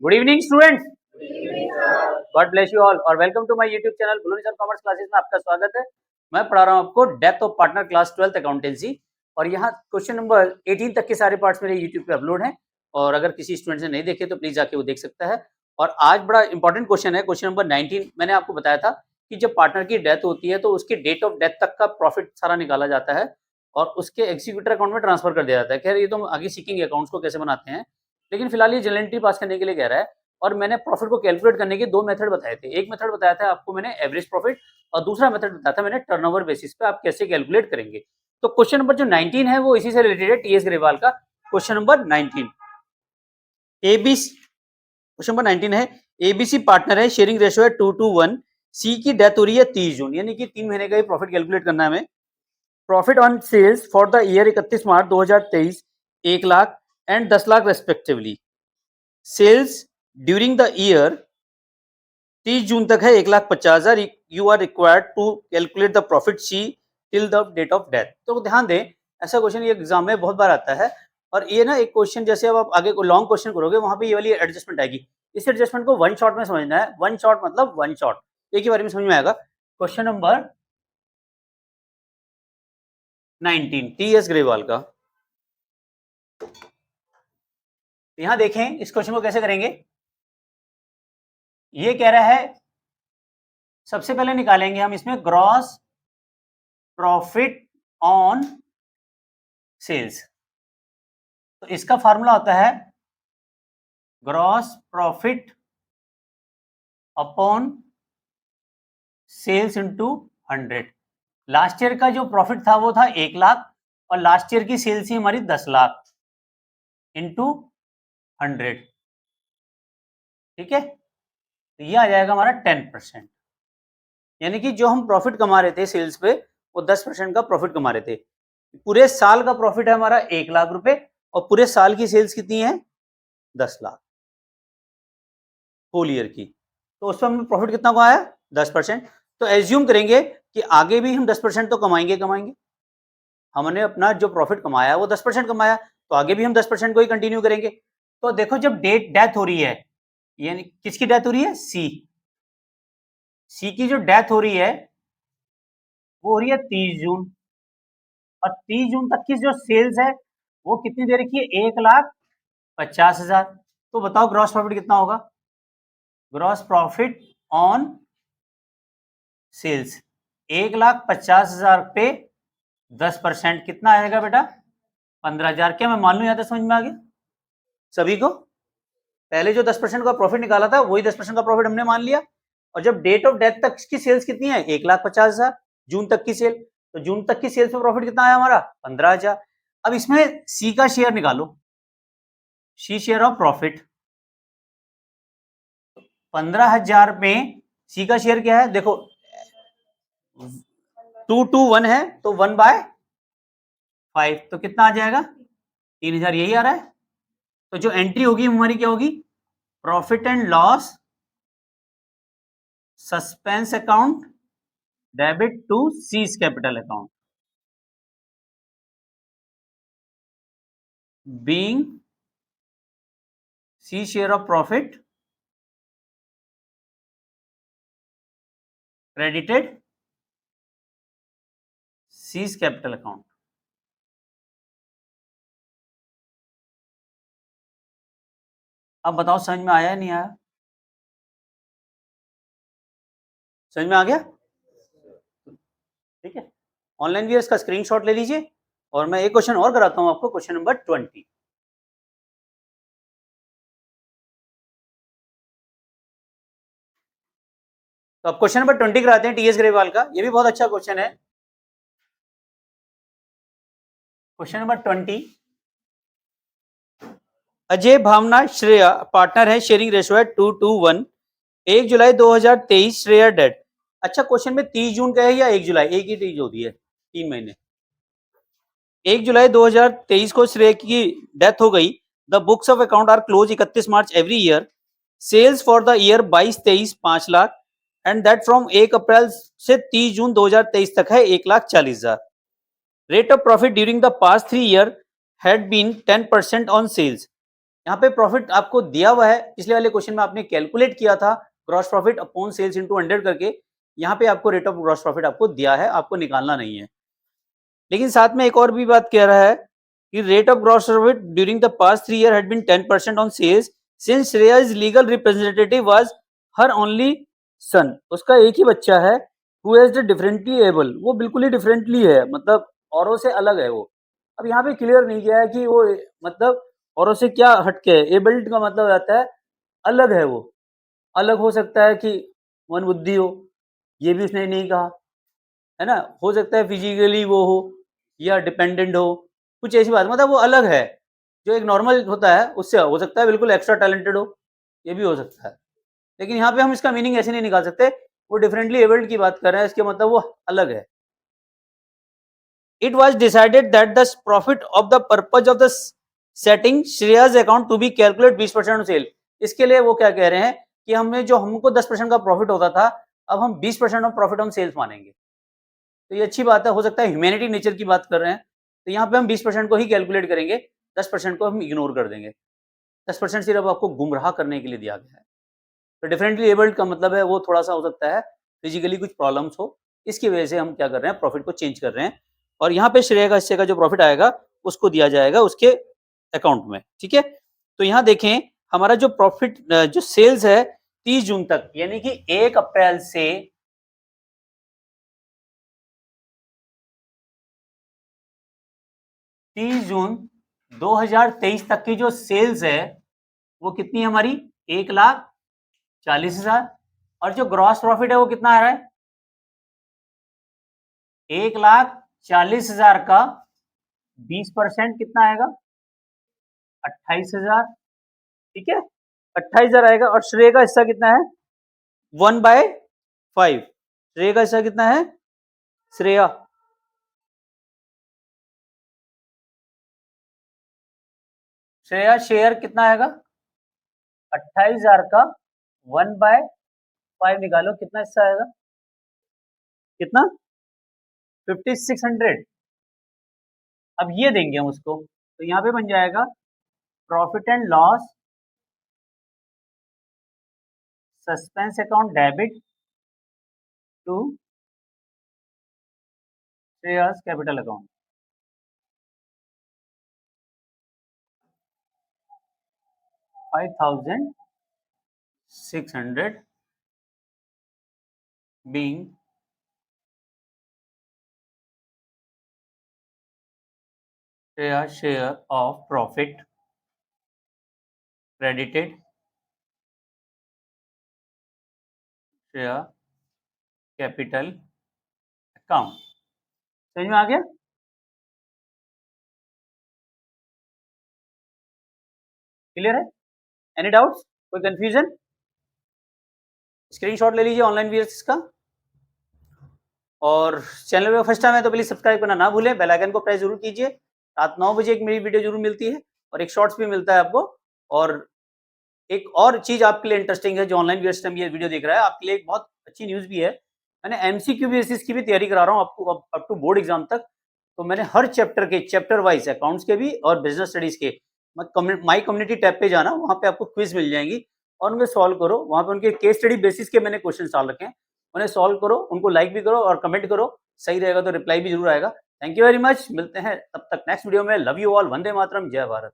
Good evening students, God bless you all और welcome to my YouTube channel blue nation commerce classes में आपका स्वागत है। मैं पढ़ा रहा हूँ आपको depth of partner class 12th accountancy और यहाँ क्वेश्चन नंबर 18 तक के सारे पार्ट्स मेरे यूट्यूब पे अपलोड हैं और अगर किसी स्टूडेंट ने नहीं देखे तो प्लीज आके वो देख सकता है। और आज बड़ा इंपॉर्टेंट क्वेश्चन है, क्वेश्चन नंबर 19। मैंने आपको बताया था कि जब पार्टनर की डेथ होती है तो उसके डेट ऑफ डेथ तक का प्रॉफिट सारा निकाला जाता है और उसके एग्जीक्यूटर अकाउंट में ट्रांसफर कर दिया जाता है। खैर ये तो हम आगे सीखेंगे अकाउंट्स को कैसे बनाते हैं, लेकिन फिलहाल ये जनरल एंट्री पास करने के लिए कह रहा है। और मैंने प्रॉफिट को कैलकुलेट करने के दो मेथड बताए थे। एक मेथड बताया था आपको मैंने एवरेज प्रॉफिट और दूसरा मेथड बताया था मैंने टर्नओवर बेसिस पे आप कैसे कैलकुलेट करेंगे। तो क्वेश्चन नंबर जो 19 है वो इसी से रिलेटेड है, टीएस ग्रेवाल का question number 19। ABC question number 19 है, एबीसी पार्टनर है, शेयरिंग रेशियो है 2:1। सी की डेथ हो रही है 30 जून, यानी कि 3 महीने का ही प्रॉफिट कैलकुलेट करना है हमें। Profit on sales for the year 31 March 2023 1 lakh and 10 lakh respectively. Sales during the year 30 June तक है 1,50,000। You are required to calculate the profit C till the date of death. तो ध्यान दें, ऐसा क्वेश्चन ये एग्जाम में बहुत बार आता है और ये ना एक क्वेश्चन जैसे अब आप आगे को लॉन्ग क्वेश्चन करोगे वहां पे ये वाली एडजस्टमेंट आएगी। इस एडजस्टमेंट को वन शॉट में समझना है। वन शॉट मतलब वन शॉट, एक ही बारे में समझ में आएगा। क्वेश्चन नंबर 19 टीएस ग्रेवाल का। यहां देखें इस क्वेश्चन को कैसे करेंगे। ये कह रहा है सबसे पहले निकालेंगे हम इसमें ग्रॉस प्रॉफिट ऑन सेल्स। तो इसका फॉर्मूला होता है gross profit upon sales into 100। Last year का जो प्रॉफिट था वो था 1 लाख और लास्ट ईयर की सेल्स ही हमारी 10 लाख इनटू 100। ठीक है, तो ये आ जाएगा हमारा 10%। यानी कि जो हम प्रॉफिट कमा रहे थे सेल्स पे वो 10% का प्रॉफिट कमा रहे थे। पूरे साल का प्रॉफिट है हमारा 1 लाख रुपए और पूरे साल की सेल्स कितनी है 10 लाख होल ईयर की। तो उस पर हमने प्रॉफिट कितना को आया 10%। तो एज्यूम करेंगे कि आगे भी हम 10% तो कमाएंगे कमाएंगे। हमने अपना जो प्रॉफिट कमाया वो 10% कमाया तो आगे भी हम 10% को ही कंटिन्यू करेंगे। तो देखो जब डेथ हो रही है, यानी किसकी डेथ हो रही है सी की जो डेथ हो रही है वो हो रही है 30 जून और 30 जून तक की जो सेल्स है वो कितनी दे रखी है 1,50,000। तो बताओ ग्रॉस प्रॉफिट कितना होगा। ग्रॉस प्रॉफिट ऑन सेल्स 1,50,000 पे 10% कितना आएगा बेटा 15,000। क्या मैं मान लूं? यहाँ तक समझ में आ गया सभी को? पहले जो 10% का प्रॉफिट निकाला था वही 10% का प्रॉफिट हमने मान लिया और जब डेट ऑफ डेथ तक की सेल्स कितनी है 1,50,000 जून तक की सेल, तो जून तक की सेल्स में प्रॉफिट कितना आया हमारा 15,000। अब इसमें सी का शेयर निकालो, सी शेयर ऑफ प्रॉफिट 15,000 में सी का शेयर क्या है देखो 2:1 है तो 1/5 तो कितना आ जाएगा 3,000 यही आ रहा है। तो जो एंट्री होगी हमारी क्या होगी profit and loss suspense account debit to C's capital account being C share of profit credited C's capital account. अब बताओ समझ में आया या नहीं आया? समझ में आ गया? ठीक है, ऑनलाइन व्यूअर्स का स्क्रीनशॉट ले लीजिए और मैं एक क्वेश्चन और कराता हूं आपको, क्वेश्चन नंबर 20। तो अब क्वेश्चन नंबर 20 कराते हैं टीएस ग्रेवाल का। ये भी बहुत अच्छा क्वेश्चन है। क्वेश्चन नंबर 20, अजय भावना श्रेया पार्टनर है, शेयरिंग रेशियो है 2:1। 1 जुलाई 2023 श्रेया डेड। अच्छा क्वेश्चन में 30 जून का है या 1 जुलाई? एक ही चीज होती है 3 महीने। 1 जुलाई 2023 को श्रेया की डेथ हो गई। The books of account are close 31 March every year. Sales for the year 22-23 5 lakh and that from 1 April से 30 जून 2023 तक है 1,40,000। Rate of profit during the past 3 year had been 10% on sales. यहाँ पे प्रॉफिट आपको दिया हुआ है, पिछले वाले क्वेश्चन में आपने कैलकुलेट किया था gross profit upon sales into 100 करके, यहाँ पे आपको रेट ऑफ ग्रॉस प्रॉफिट आपको दिया है, आपको निकालना नहीं है। लेकिन साथ में एक और भी बात कह रहा है कि rate of gross profit during the past 3 year had been 10% on sales since Shreya is legal representative was her only son. उसका एक ही बच्चा है, who is the differently able, वो बिल्कुल ही डिफरेंटली है, मतलब औरों से अलग है वो। अब यहाँ पे क्लियर नहीं किया है कि वो मतलब औरों से क्या हटके है। एबल्ड का मतलब आता है अलग है, वो अलग हो सकता है कि मंदबुद्धि हो, ये भी उसने नहीं कहा, है ना। हो सकता है फिजिकली वो हो या डिपेंडेंट हो, कुछ ऐसी बात, मतलब वो अलग है। जो एक नॉर्मल होता है उससे हो सकता है बिल्कुल एक्स्ट्रा टैलेंटेड हो, ये भी हो सकता है। लेकिन यहाँ पे हम इसका मीनिंग ऐसे नहीं निकाल सकते, वो डिफरेंटली एबल्ड की बात कर रहे हैं, इसके मतलब वो अलग है। It was decided that the profit of the purpose of the setting Shreya's account to be calculate 20% sale. इसके लिए वो क्या कह रहे हैं कि हमने जो हमको 10% का प्रॉफिट होता था, अब हम 20% ऑफ प्रॉफिट ऑन सेल्स मानेंगे। तो ये अच्छी बात है, हो सकता है ह्यूमैनिटी नेचर की बात कर रहे हैं, तो यहाँ पे हम 20% को ही कैलकुलेट करेंगे, 10% को हम इग्नोर कर देंगे। 10% सिर्फ आपको गुमराह करने के लिए दिया गया है। तो डिफरेंटली एबल्ड का मतलब है वो थोड़ा सा हो सकता है फिजिकली कुछ प्रॉब्लम्स हो, इसकी वजह से हम क्या कर रहे हैं, प्रॉफिट को चेंज कर रहे हैं। और यहाँ पे श्रेय का हिस्से का जो प्रॉफिट आएगा उसको दिया जाएगा उसके अकाउंट में, ठीक है। तो यहाँ देखें हमारा जो प्रॉफिट जो सेल्स है 30 जून तक, यानी कि 1 अप्रैल से 30 जून 2023 तक की जो सेल्स है वो कितनी है हमारी, 1,40,000। और जो ग्रॉस प्रॉफिट है वो कितना आ रहा है, 1,40,000 का 20% कितना आएगा, 28,000, ठीक है। 28,000 आएगा। और श्रेय का हिस्सा कितना है, 1/5। श्रेय का हिस्सा कितना है, श्रेया श्रेया शेयर कितना आएगा, 28,000 का 1/5 निकालो, कितना हिस्सा आएगा, कितना, 5,600। अब ये देंगे हम उसको, तो यहाँ पे बन जाएगा profit and loss suspense account debit to shares capital account. 5,600 being share of profit credited share capital account. समझ में आ गया, क्लियर है, एनी डाउट्स, कोई कंफ्यूजन, स्क्रीनशॉट ले लीजिए ऑनलाइन वीएस का। और चैनल पे फर्स्ट टाइम है तो प्लीज सब्सक्राइब करना ना भूलें, बेल आइकन को प्रेस जरूर कीजिए। रात 9 बजे एक मेरी वीडियो जरूर मिलती है और एक शॉर्ट्स भी मिलता है आपको। और एक और चीज आपके लिए इंटरेस्टिंग है, जो ऑनलाइन वीएस टाइम ये वीडियो देख रहा है, आपके लिए एक बहुत अच्छी न्यूज भी है। मैंने एमसीक्यू बेसिस की भी तैयारी करा रहा हूँ आपको अप टू बोर्ड एग्जाम तक। तो मैंने हर चैप्टर के चैप्टर वाइज अकाउंट्स के भी और बिजनेस स्टडीज के माई कम्युनिटी टैब पे जाना, वहाँ पे आपको क्विज मिल जाएंगी और उनको सॉल्व करो। वहाँ पे उनके केस स्टडी बेसिस के मैंने क्वेश्चन डाल रखे हैं, उन्हें सॉल्व करो, उनको लाइक भी करो और कमेंट करो, सही रहेगा तो रिप्लाई भी जरूर आएगा। थैंक यू वेरी मच, मिलते हैं तब तक नेक्स्ट वीडियो में। Love you all, Vande Mataram, जय भारत।